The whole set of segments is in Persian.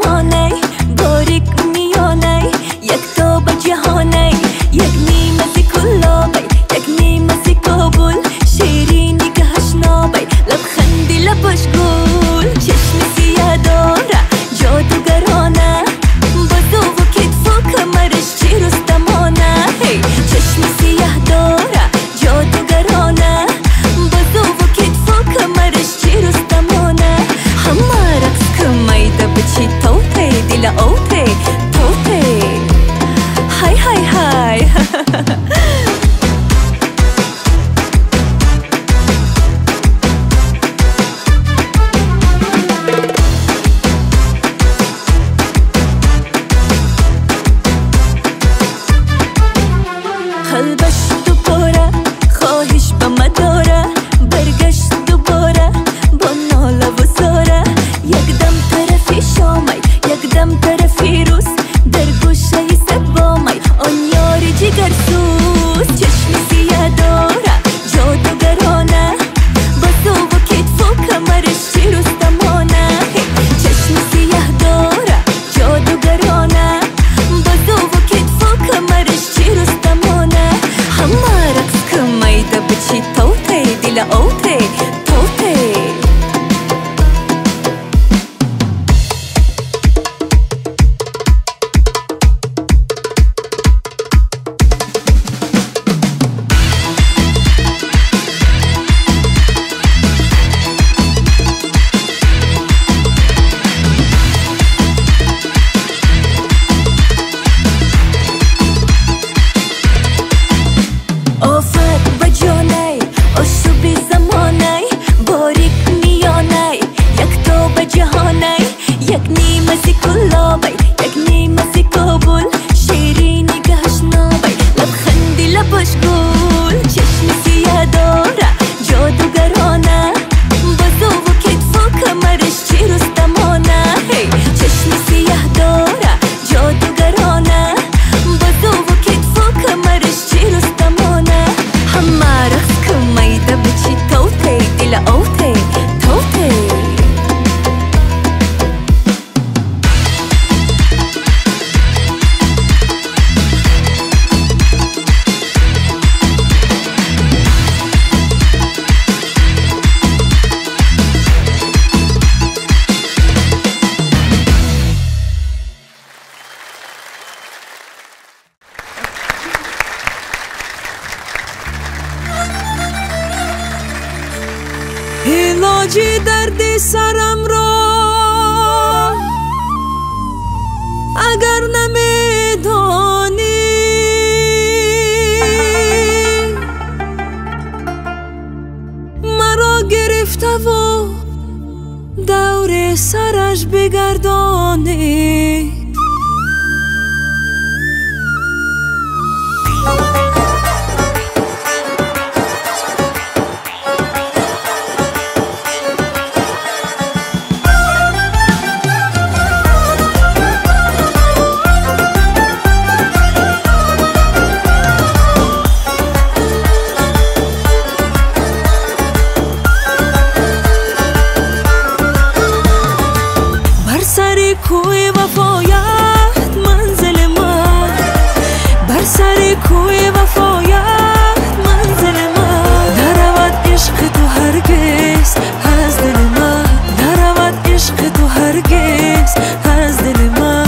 زمانه باریک میانه یک تو به جهانه یک نیمه زی کلابه یک نیمه زی کابل شیرینی که هشنابه لبخندی لبش گل چشم سیاه داره جادوگرانه بازو و کتف و کمرش چی رستمانه چشم سیاه داره جادوگرانه بازو و کتف و کمرش چی رستمانه همه رقص کمیده بچی توته دل اوته توته های های های قلبش دوباره خواهش به مداره برگشت دوباره با ناله و زاره یک دم طرفی شامی یک دم طرفی روز در گوشه سبامی آن یاری جگر سوز چشم سیاه داره جادوگرانه بازو و کتف و کمرش چی رستمانه چشم سیاه داره جادوگرانه بازو و کتف و کمرش چی رستمانه همه رقص کمیده بچی توته دل اوته توته آفت به جانه آشوبی زمانه باریک میانه یک تو به جهانه یک نیمه زی کلابه یک نیمه زی کابل شیرینی که هشنابه لبخندی لبش گل چشم سیاه داره جادوگرانه بازو و کتف و کمرش چی رستمانه چشم سیاه داره جادوگرانه بازو و کتف و کمرش چی رستمانه همه رقص کمیده بچی توته دل اوته توته علاجی درد سرم را اگر نمیدانی مرا گرفته و دور سرش بگردانی کوی وفایت منزل ما بر سر کوی وفایت منزل ما نرود عشق تو هرگز از دل ما نرود عشق تو هرگز از دل ما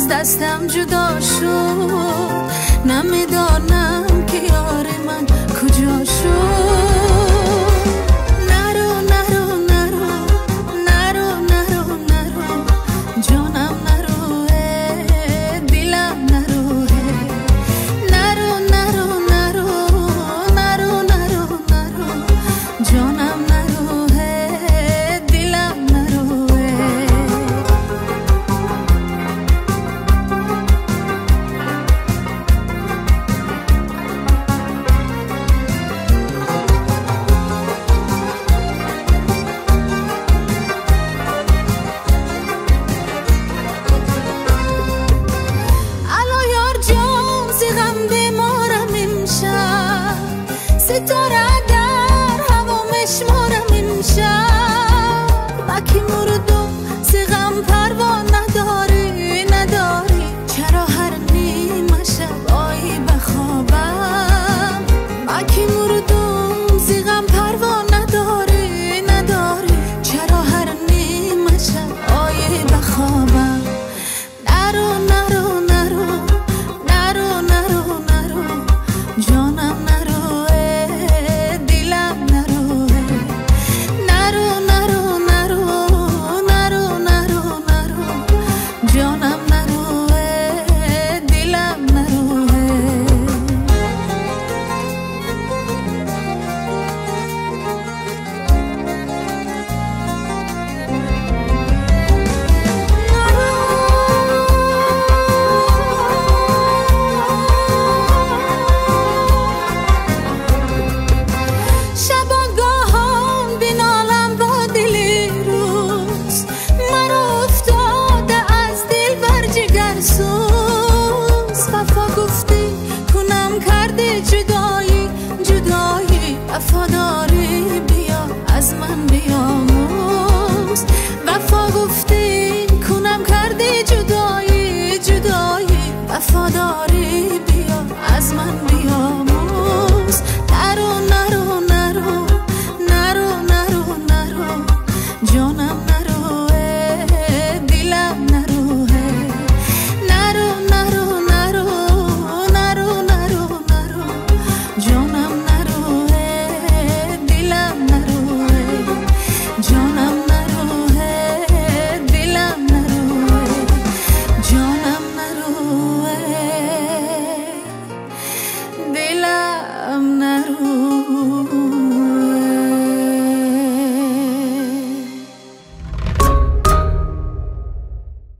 از دستم جدا شد نمیدانم که یار من کجا شد نرو نرو نرو نرو نرو نرو جانم نرو دلم نرو نرو نرو نرو نرو نرو نرو جانم نرو دلم نرو ستاره در هوا مشمارم این شب مکی مردم سیغم پروا نداری نداری چرا هر نیمه شب آیی بخوابم مکی مردم سیغم پروا نداری نداری چرا هر نیمه شب آیی بخوابم نرو نرو نرو نرو نرو نرو جانم نرو جدایی جدایی وفاداری بیا از من بیا